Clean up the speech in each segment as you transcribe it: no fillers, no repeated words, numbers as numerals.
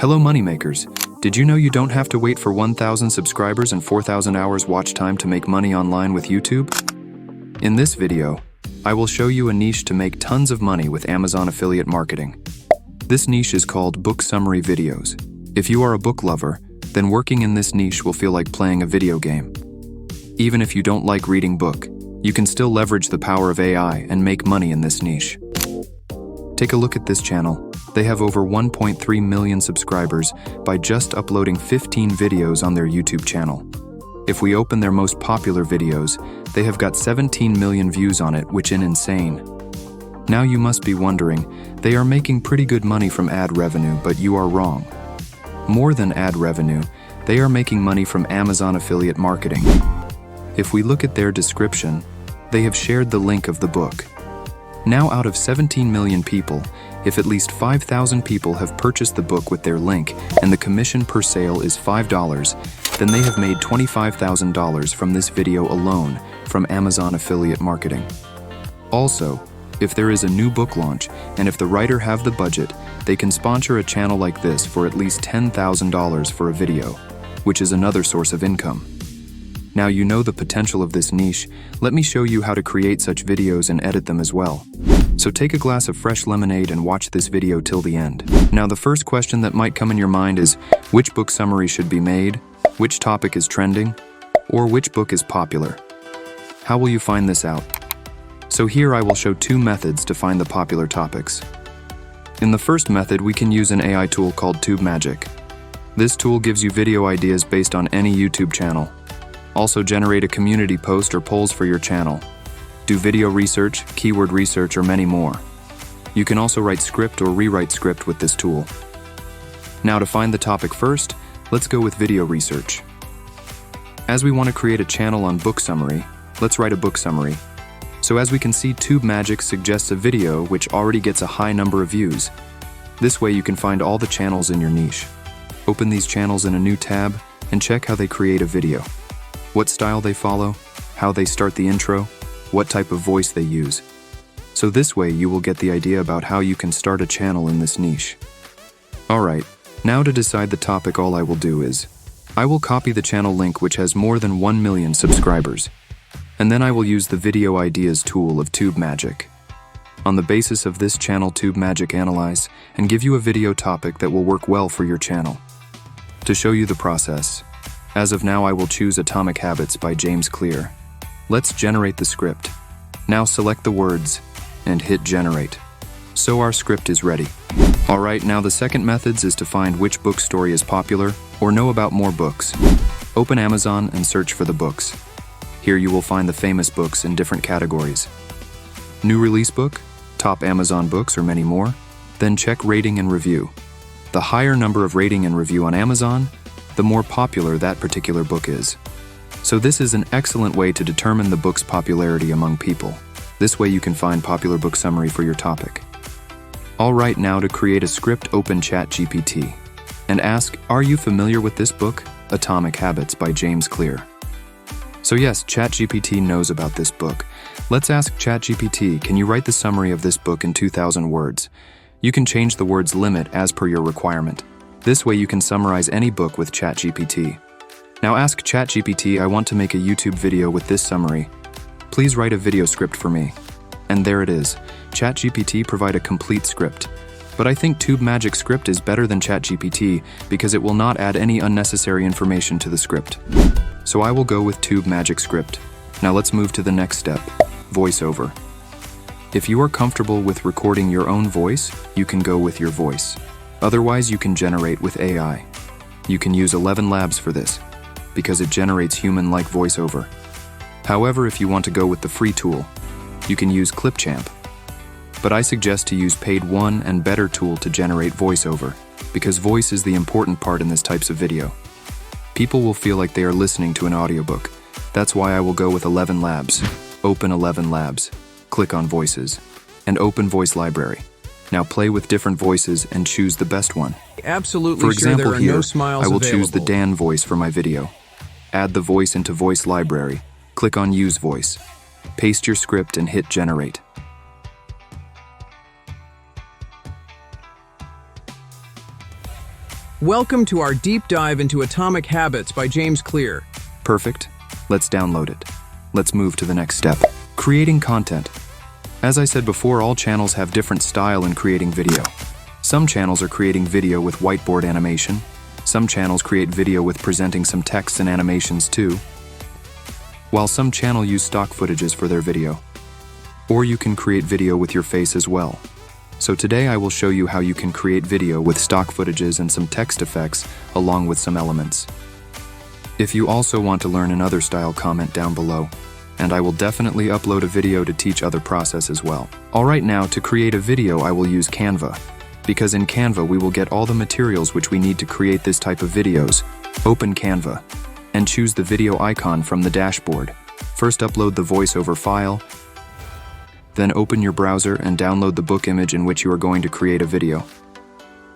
Hello moneymakers. Did you know you don't have to wait for 1,000 subscribers and 4,000 hours watch time to make money online with YouTube? In this video, I will show you a niche to make tons of money with Amazon affiliate marketing. This niche is called book summary videos. If you are a book lover, then working in this niche will feel like playing a video game. Even if you don't like reading book, you can still leverage the power of AI and make money in this niche. Take a look at this channel. They have over 1.3 million subscribers by just uploading 15 videos on their YouTube channel. If we open their most popular videos, they have got 17 million views on it, which is insane. Now you must be wondering, they are making pretty good money from ad revenue, but you are wrong. More than ad revenue, they are making money from Amazon affiliate marketing. If we look at their description, they have shared the link of the book. Now out of 17 million people, if at least 5,000 people have purchased the book with their link and the commission per sale is $5, then they have made $25,000 from this video alone from Amazon affiliate marketing. Also, if there is a new book launch and if the writer have the budget, they can sponsor a channel like this for at least $10,000 for a video, which is another source of income. Now you know the potential of this niche, let me show you how to create such videos and edit them as well. So take a glass of fresh lemonade and watch this video till the end. Now the first question that might come in your mind is, which book summary should be made? Which topic is trending? Or which book is popular? How will you find this out? So here I will show two methods to find the popular topics. In the first method, we can use an AI tool called Tubemagic. This tool gives you video ideas based on any YouTube channel. Also generate a community post or polls for your channel. Do video research, keyword research, or many more. You can also write script or rewrite script with this tool. Now to find the topic first, let's go with video research. As we want to create a channel on book summary, let's write a book summary. So as we can see, Tubemagic suggests a video which already gets a high number of views. This way you can find all the channels in your niche. Open these channels in a new tab and check how they create a video. What style they follow, how they start the intro, what type of voice they use. So this way you will get the idea about how you can start a channel in this niche. Alright, now to decide the topic, all I will do is, I will copy the channel link which has more than 1 million subscribers, and then I will use the video ideas tool of Tubemagic. On the basis of this channel, Tubemagic analyze and give you a video topic that will work well for your channel. To show you the process, as of now I will choose Atomic Habits by James Clear. Let's generate the script. Now select the words and hit generate. So our script is ready. Alright, now the second methods is to find which book story is popular or know about more books. Open Amazon and search for the books. Here you will find the famous books in different categories. New release book, top Amazon books, or many more. Then check rating and review. The higher number of rating and review on Amazon, the more popular that particular book is. So this is an excellent way to determine the book's popularity among people. This way you can find popular book summary for your topic. Alright, now to create a script, open ChatGPT and ask, are you familiar with this book, Atomic Habits by James Clear? So yes, ChatGPT knows about this book. Let's ask ChatGPT, can you write the summary of this book in 2,000 words? You can change the words limit as per your requirement. This way you can summarize any book with ChatGPT. Now ask ChatGPT, I want to make a YouTube video with this summary. Please write a video script for me. And there it is. ChatGPT provide a complete script. But I think Tubemagic script is better than ChatGPT because it will not add any unnecessary information to the script. So I will go with Tubemagic script. Now let's move to the next step, voiceover. If you are comfortable with recording your own voice, you can go with your voice. Otherwise, you can generate with AI. You can use 11 Labs for this, because it generates human-like voiceover. However, if you want to go with the free tool, you can use Clipchamp. But I suggest to use paid one and better tool to generate voiceover, because voice is the important part in this types of video. People will feel like they are listening to an audiobook. That's why I will go with 11 Labs. Open 11 Labs, click on Voices, and open Voice Library. Now play with different voices and choose the best one. Absolutely. For example, sure, there are here, no smiles I will available. choose the Dan voice for my video. Add the voice into Voice Library. Click on Use Voice. Paste your script and hit Generate. Welcome to our deep dive into Atomic Habits by James Clear. Perfect. Let's download it. Let's move to the next step. Creating content. As I said before, all channels have different style in creating video. Some channels are creating video with whiteboard animation. Some channels create video with presenting some text and animations too. While some channel use stock footages for their video. Or you can create video with your face as well. So today I will show you how you can create video with stock footages and some text effects along with some elements. If you also want to learn another style, comment down below, and I will definitely upload a video to teach other process as well. Alright, now to create a video I will use Canva, because in Canva we will get all the materials which we need to create this type of videos. Open Canva, and choose the video icon from the dashboard. First upload the voiceover file, then open your browser and download the book image in which you are going to create a video.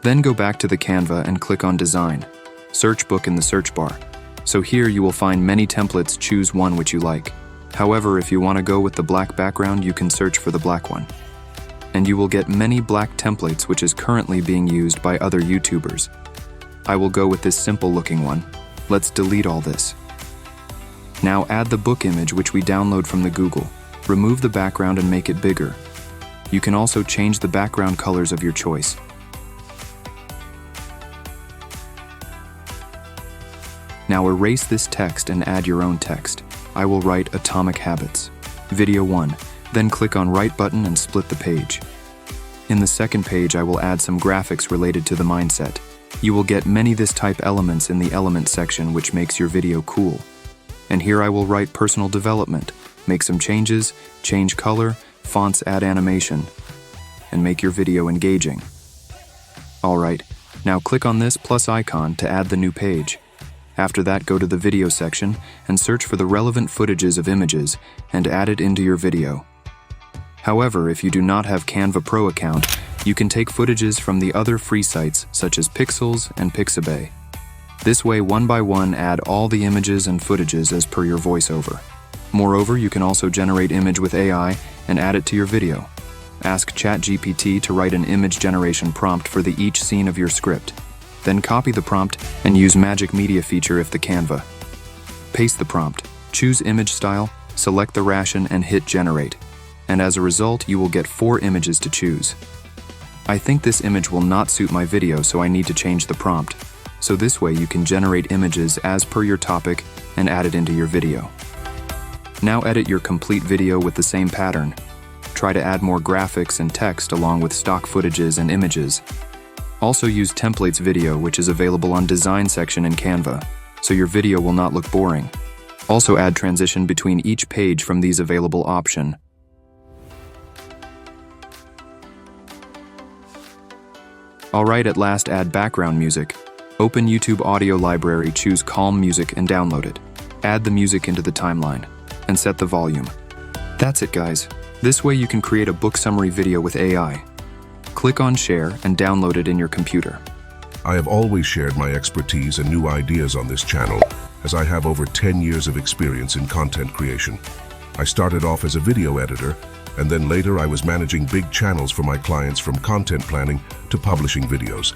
Then go back to the Canva and click on Design. Search book in the search bar. So here you will find many templates, choose one which you like. However, if you want to go with the black background, you can search for the black one. And you will get many black templates which is currently being used by other YouTubers. I will go with this simple looking one. Let's delete all this. Now add the book image which we download from the Google. Remove the background and make it bigger. You can also change the background colors of your choice. Now erase this text and add your own text. I will write Atomic Habits, Video 1, then click on Right button and split the page. In the second page I will add some graphics related to the mindset. You will get many this type elements in the element section which makes your video cool. And here I will write personal development. Make some changes, change color, fonts, add animation, and make your video engaging. Alright, now click on this plus icon to add the new page. After that, go to the video section and search for the relevant footages of images and add it into your video. However, if you do not have Canva Pro account, you can take footages from the other free sites such as Pixels and Pixabay. This way, one by one, add all the images and footages as per your voiceover. Moreover, you can also generate image with AI and add it to your video. Ask ChatGPT to write an image generation prompt for each scene of your script. Then copy the prompt and use Magic Media feature if the Canva. Paste the prompt, choose image style, select the ration and hit generate. And as a result, you will get 4 images to choose. I think this image will not suit my video, so I need to change the prompt. So this way you can generate images as per your topic and add it into your video. Now edit your complete video with the same pattern. Try to add more graphics and text along with stock footages and images. Also use templates video, which is available on design section in Canva, so your video will not look boring. Also add transition between each page from these available option. Alright, at last add background music. Open YouTube audio library, choose calm music and download it. Add the music into the timeline and set the volume. That's it, guys. This way you can create a book summary video with AI. Click on share and download it in your computer. I have always shared my expertise and new ideas on this channel, as I have over 10 years of experience in content creation. I started off as a video editor, and then later I was managing big channels for my clients, from content planning to publishing videos.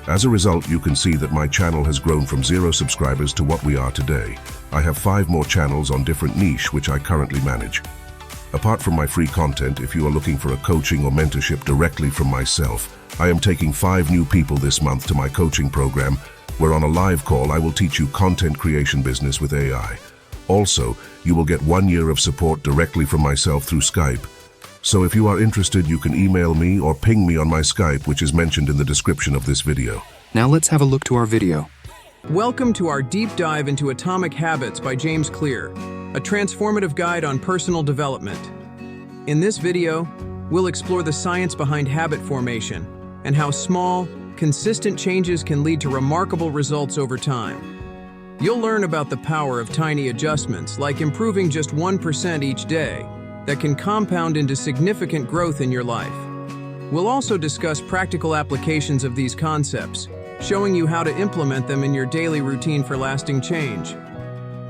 As a result, you can see that my channel has grown from 0 subscribers to what we are today. I have 5 more channels on different niche which I currently manage. Apart from my free content, if you are looking for a coaching or mentorship directly from myself, I am taking 5 new people this month to my coaching program, where on a live call I will teach you content creation business with AI. Also, you will get 1 year of support directly from myself through Skype. So if you are interested, you can email me or ping me on my Skype, which is mentioned in the description of this video. Now let's have a look to our video. Welcome to our deep dive into Atomic Habits by James Clear, a transformative guide on personal development. In this video, we'll explore the science behind habit formation and how small, consistent changes can lead to remarkable results over time. You'll learn about the power of tiny adjustments, like improving just 1% each day, that can compound into significant growth in your life. We'll also discuss practical applications of these concepts, showing you how to implement them in your daily routine for lasting change.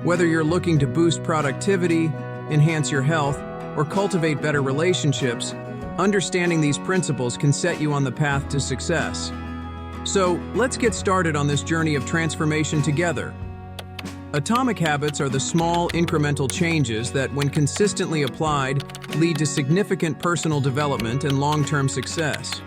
Whether you're looking to boost productivity, enhance your health, or cultivate better relationships, understanding these principles can set you on the path to success. So let's get started on this journey of transformation together. Atomic habits are the small, incremental changes that, when consistently applied, lead to significant personal development and long-term success.